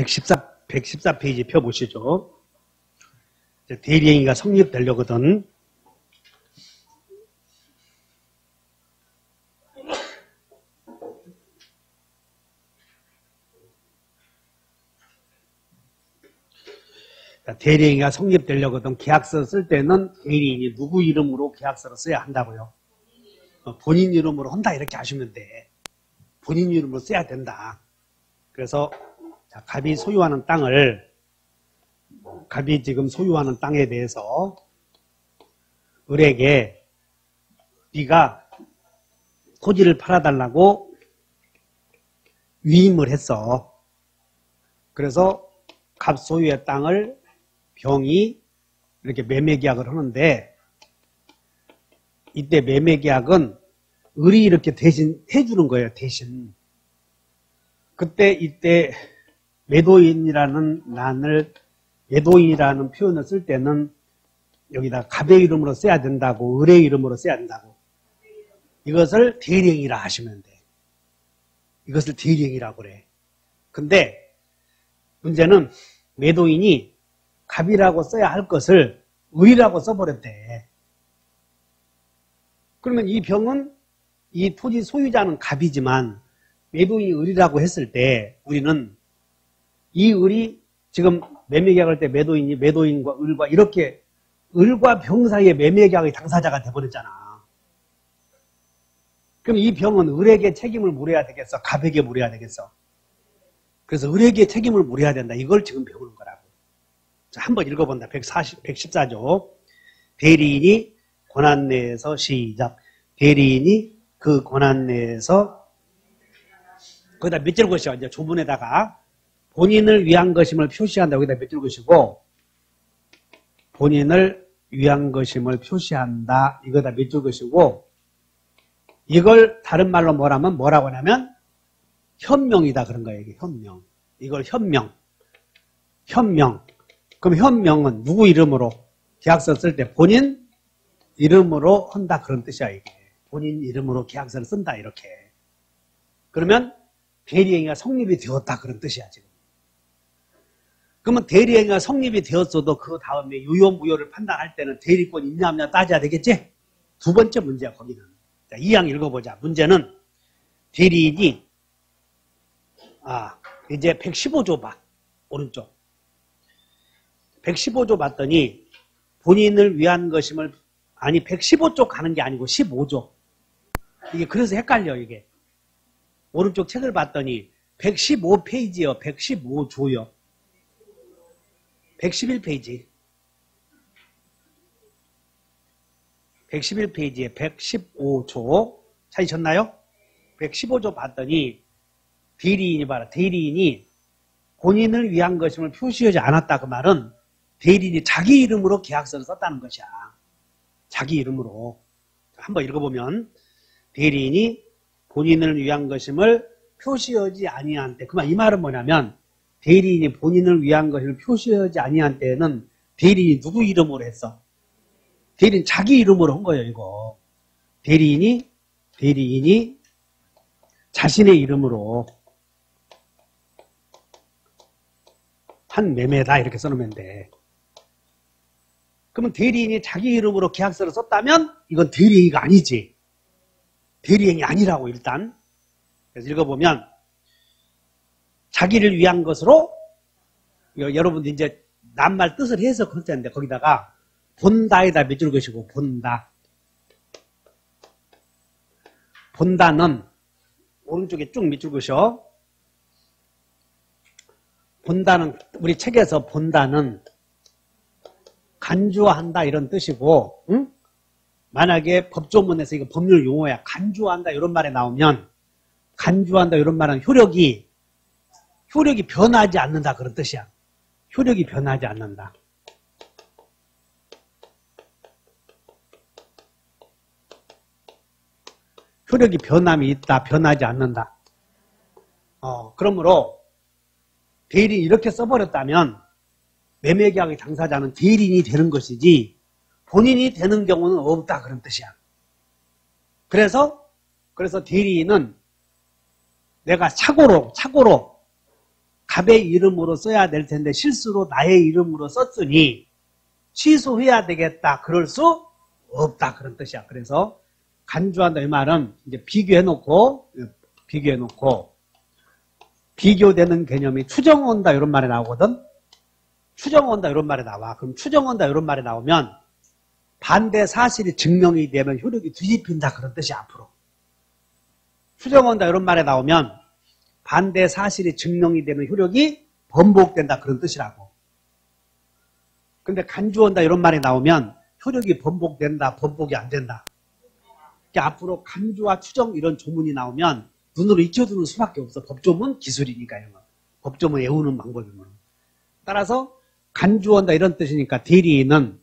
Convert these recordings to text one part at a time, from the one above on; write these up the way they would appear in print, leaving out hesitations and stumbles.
114페이지 펴보시죠. 대리행위가 성립되려거든. 대리행위가 성립되려거든 계약서 쓸 때는 대리인이 누구 이름으로 계약서를 써야 한다고요? 본인 이름으로 한다 이렇게 하시면 돼. 본인 이름으로 써야 된다. 그래서 갑이 소유하는 땅을 갑이 지금 소유하는 땅에 대해서 을에게 네가 토지를 팔아달라고 위임을 했어. 그래서 갑 소유의 땅을 병이 이렇게 매매계약을 하는데 이때 매매계약은 을이 이렇게 대신 해주는 거예요. 대신. 그때 이때 매도인이라는 표현을 쓸 때는 여기다 갑의 이름으로 써야 된다고 을의 이름으로 써야 된다고 이것을 대리행위라 하시면 돼. 이것을 대리행위라고 그래. 근데 문제는 매도인이 갑이라고 써야 할 것을 을이라고 써버렸대. 그러면 이 병은 이 토지 소유자는 갑이지만 매도인이 을이라고 했을 때 우리는 이 을이 지금 매매계약할 때 매도인과 을과 이렇게 을과 병 사이에 매매계약의 당사자가 돼버렸잖아. 그럼 이 병은 을에게 책임을 물어야 되겠어? 갑에게 물어야 되겠어? 그래서 을에게 책임을 물어야 된다. 이걸 지금 배우는 거라고. 자, 한번 읽어본다. 114조. 대리인이 권한 내에서 시작. 대리인이 그 권한 내에서 거기다 몇 줄 것이요? 이제 조문에다가 본인을 위한 것임을 표시한다. 여기다 몇 줄 것이고 본인을 위한 것임을 표시한다. 이거다 몇 줄 것이고 이걸 다른 말로 뭐라고 하냐면 현명이다 그런 거예요. 이게 현명. 이걸 현명. 그럼 현명은 누구 이름으로 계약서 쓸 때 본인 이름으로 한다 그런 뜻이야. 이게. 본인 이름으로 계약서를 쓴다 이렇게. 그러면 대리행위가 성립이 되었다 그런 뜻이야 지금. 그러면 대리행위가 성립이 되었어도 그 다음에 유효무효를 판단할 때는 대리권 있냐 없냐 따져야 되겠지? 두 번째 문제야 거기는. 자, 2항 읽어보자. 문제는 대리인이 이제 115조 봐. 오른쪽. 115조 봤더니 본인을 위한 것임을 115조 가는 게 아니고 15조. 이게 그래서 헷갈려 이게. 오른쪽 책을 봤더니 115페이지요. 115조요. 111페이지. 111페이지에 115조. 찾으셨나요? 115조 봤더니 대리인이 본인을 위한 것임을 표시하지 않았다. 그 말은 대리인이 자기 이름으로 계약서를 썼다는 것이야. 자기 이름으로. 한번 읽어보면 대리인이 본인을 위한 것임을 표시하지 아니한 때. 이 말은 뭐냐면 대리인이 본인을 위한 것임을 표시하지 아니한 때는 대리인이 누구 이름으로 했어? 대리인 자기 이름으로 한 거예요. 이거. 대리인이 자신의 이름으로 한 매매다 이렇게 써놓으면 돼. 그러면 대리인이 자기 이름으로 계약서를 썼다면 이건 대리행위가 아니지. 대리행위 아니라고 일단. 그래서 읽어보면 자기를 위한 것으로 여러분들 이제 낱말 뜻을 해서 그렇다는데 거기다가 본다에다 몇 줄 것이고 본다는 오른쪽에 쭉 몇 줄 것이요. 본다는 우리 책에서 본다는 간주한다 이런 뜻이고 응? 만약에 법조문에서 이거 법률 용어야 간주한다 이런 말에 나오면 간주한다 이런 말은 효력이 변하지 않는다 그런 뜻이야. 효력이 변하지 않는다. 효력이 변함이 있다. 변하지 않는다. 그러므로 대리인이 이렇게 써버렸다면 매매계약의 당사자는 대리인이 되는 것이지 본인이 되는 경우는 없다 그런 뜻이야. 그래서 대리인은 내가 착오로 갑의 이름으로 써야 될 텐데 실수로 나의 이름으로 썼으니 취소해야 되겠다. 그럴 수 없다. 그런 뜻이야. 그래서 간주한다 이 말은 이제 비교해놓고 비교되는 개념이 추정온다 이런 말이 나오거든. 추정온다 이런 말이 나와. 그럼 추정온다 이런 말이 나오면 반대 사실이 증명이 되면 효력이 뒤집힌다 그런 뜻이 앞으로. 추정온다 이런 말이 나오면 반대 사실이 증명이 되면 효력이 번복된다 그런 뜻이라고. 근데 간주온다 이런 말이 나오면 효력이 번복된다, 번복이 안 된다. 그러니까 앞으로 간주와 추정 이런 조문이 나오면 눈으로 익혀두는 수밖에 없어. 법조문 기술이니까 이런 거. 법조문 외우는 방법이면. 따라서 간주온다 이런 뜻이니까 대리인은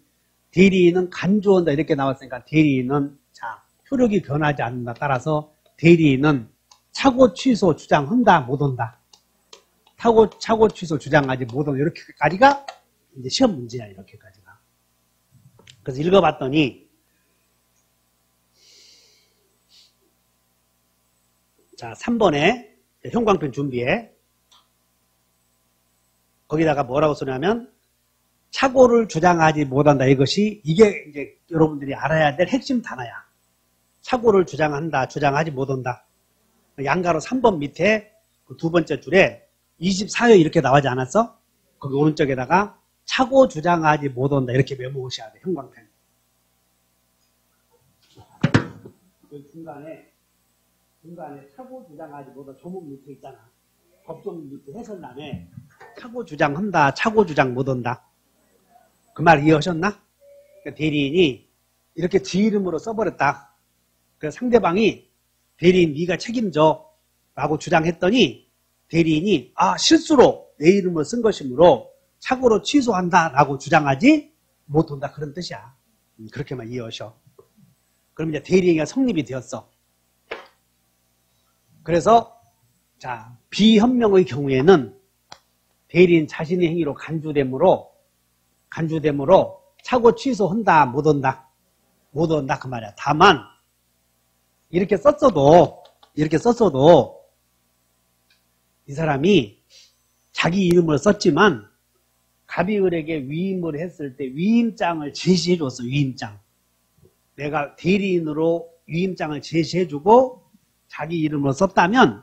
간주온다 이렇게 나왔으니까 대리인은 자 효력이 변하지 않는다. 따라서 대리인은 차고 취소 주장한다 못 온다. 차고 취소 주장하지 못 온다. 이렇게까지가 이제 시험 문제야. 이렇게까지가. 그래서 읽어봤더니 자 3번에 형광펜 준비해. 거기다가 뭐라고 쓰냐면 착오를 주장하지 못한다. 이게 이제 여러분들이 알아야 될 핵심 단어야. 착오를 주장한다, 주장하지 못한다. 양가로 3번 밑에 그 두 번째 줄에 24회 이렇게 나오지 않았어? 거기 오른쪽에다가 착오 주장하지 못한다. 이렇게 메모하셔야 돼. 형광펜. 그 중간에 착오 주장하지 못한다. 조문 밑에 있잖아. 법조문 밑에 해설란에 착오 주장한다, 착오 주장 못한다. 그 말 이해하셨나? 그러니까 대리인이 이렇게 지 이름으로 써버렸다. 그래서 상대방이 대리인 네가 책임져 라고 주장했더니 대리인이 실수로 내 이름으로 쓴 것이므로 착오로 취소한다 라고 주장하지 못한다. 그런 뜻이야. 그렇게만 이해하셔. 그럼 이제 대리인이 성립이 되었어. 그래서 자 비현명의 경우에는 대리인 자신의 행위로 간주되므로 착오 취소한다 못한다 그 말이야. 다만 이렇게 썼어도 이 사람이 자기 이름으로 썼지만 갑이을에게 위임을 했을 때 위임장을 제시해줬어. 위임장. 내가 대리인으로 위임장을 제시해주고 자기 이름으로 썼다면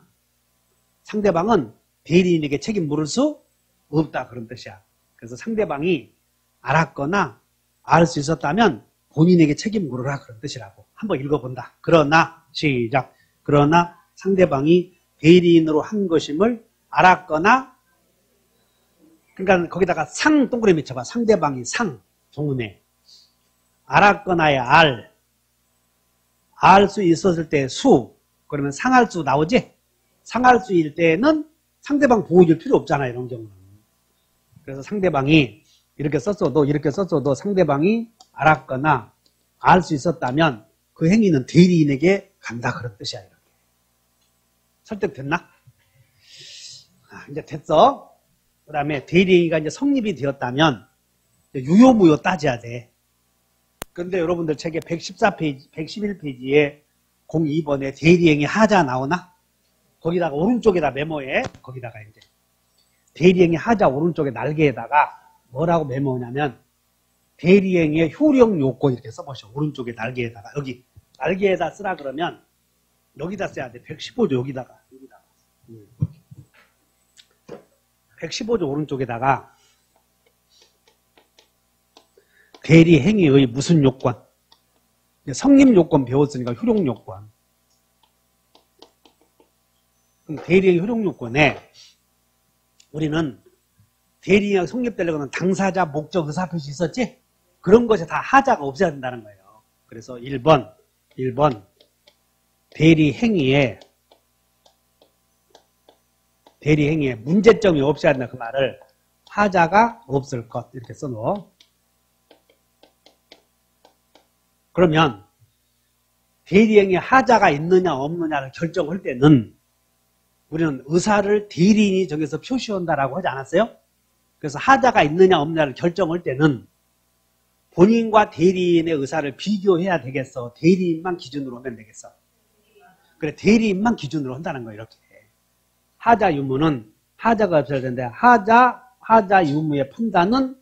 상대방은 대리인에게 책임 물을 수 없다. 그런 뜻이야. 그래서 상대방이 알았거나 알 수 있었다면 본인에게 책임 물으라. 그런 뜻이라고. 한번 읽어본다. 그러나 시작. 그러나 상대방이 대리인으로 한 것임을 알았거나 그러니까 거기다가 상 동그라미 쳐봐. 상대방이 상 동문에 알았거나의 알 수 있었을 때 수 그러면 상할 수 나오지? 상할 수일 때는 상대방 보호해줄 필요 없잖아. 이런 경우는. 그래서 상대방이 이렇게 썼어도 상대방이 알았거나 알 수 있었다면 그 행위는 대리인에게 간다. 그런 뜻이야. 이렇게. 설득됐나? 이제 됐어. 그 다음에 대리인이 이제 성립이 되었다면 유효무효 따져야 돼. 그런데 여러분들 책에 114페이지, 111페이지에 02번에 대리행위 하자 나오나? 거기다가 오른쪽에다 메모해. 거기다가 이제 대리행위 하자 오른쪽에 날개에다가 뭐라고 메모하냐면 대리행위의 효력 요건 이렇게 써보셔. 오른쪽에 날개에다가 여기 날개에다 쓰라 그러면 여기다 써야 돼. 115조 여기다가 115조 오른쪽에다가 대리행위의 무슨 요건? 성립 요건 배웠으니까 효력 요건. 그럼 대리행위 효력 요건에 우리는 대리행위가 성립되려면 당사자, 목적, 의사표시 있었지? 그런 것이 다 하자가 없어야 된다는 거예요. 그래서 1번 대리행위에 문제점이 없어야 된다. 그 말을 하자가 없을 것 이렇게 써놓어. 그러면 대리행위 하자가 있느냐 없느냐를 결정할 때는 우리는 의사를 대리인이 정해서 표시한다라고 하지 않았어요? 그래서 하자가 있느냐 없느냐를 결정할 때는 본인과 대리인의 의사를 비교해야 되겠어? 대리인만 기준으로 하면 되겠어? 그래, 대리인만 기준으로 한다는 거예요. 이렇게. 하자 유무는 하자가 없어야 되는데 하자 유무의 판단은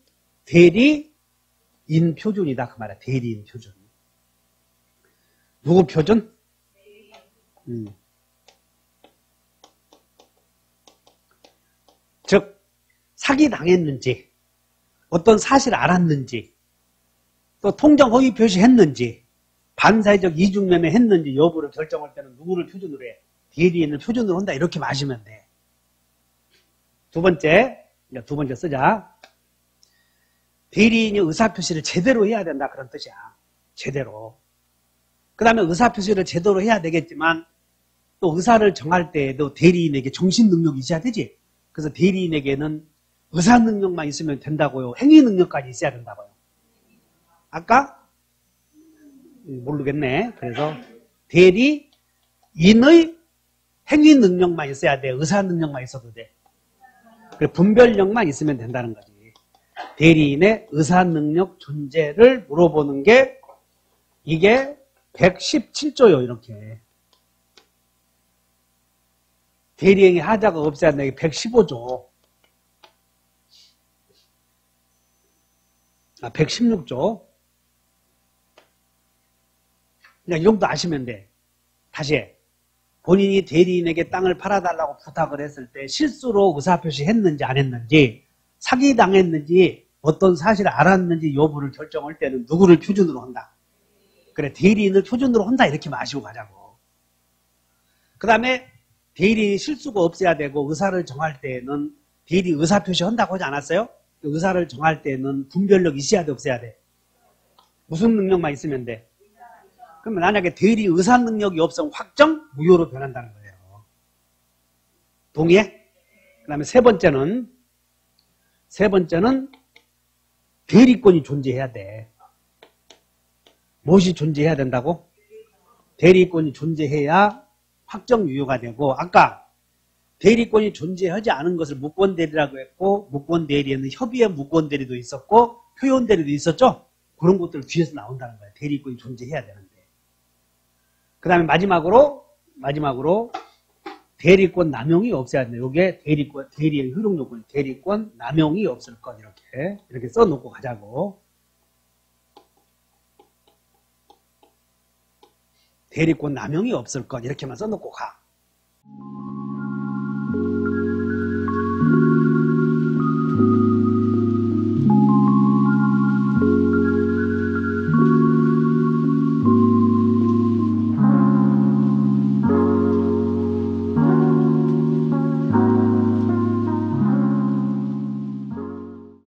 대리인 표준이다 그 말이야. 대리인 표준. 누구 표준? 즉 사기 당했는지 어떤 사실을 알았는지 또 통정 허위 표시했는지 반사회적 이중면에 했는지 여부를 결정할 때는 누구를 표준으로 해? 대리인을 표준으로 한다 이렇게 마시면 돼. 두 번째 쓰자. 대리인이 의사표시를 제대로 해야 된다 그런 뜻이야. 제대로. 그 다음에 의사표시를 제대로 해야 되겠지만 또 의사를 정할 때에도 대리인에게 정신능력이 있어야 되지. 그래서 대리인에게는 의사능력만 있으면 된다고요? 행위능력까지 있어야 된다고요? 아까? 모르겠네. 그래서 대리인의 행위능력만 있어야 돼. 의사능력만 있어도 돼. 분별력만 있으면 된다는 거지. 대리인의 의사능력 존재를 물어보는 게 이게 117조요. 이렇게. 대리인의 하자가 없어야 되는 게 115조. 116조. 그냥 이 정도 아시면 돼. 다시 해. 본인이 대리인에게 땅을 팔아달라고 부탁을 했을 때 실수로 의사표시 했는지 안 했는지 사기당했는지 어떤 사실을 알았는지 여부를 결정할 때는 누구를 표준으로 한다. 그래 대리인을 표준으로 한다 이렇게 마시고 가자고. 그 다음에 대리인 실수가 없어야 되고 의사를 정할 때는 대리 의사표시 한다고 하지 않았어요? 의사를 정할 때는 분별력이 있어야 돼 없어야 돼? 무슨 능력만 있으면 돼? 그러면 만약에 대리 의사 능력이 없으면 확정 무효로 변한다는 거예요. 동의해? 그 다음에 세 번째는 대리권이 존재해야 돼. 무엇이 존재해야 된다고? 대리권이 존재해야 확정 유효가 되고 아까 대리권이 존재하지 않은 것을 무권대리라고 했고 무권대리에는 협의의 무권대리도 있었고 표현대리도 있었죠? 그런 것들 뒤에서 나온다는 거예요. 대리권이 존재해야 되는데. 그 다음에 마지막으로 대리권 남용이 없어야 돼요. 이게 대리의 효력 요건, 대리권 남용이 없을 것 이렇게 써놓고 가자고. 대리권 남용이 없을 것 이렇게만 써놓고 가.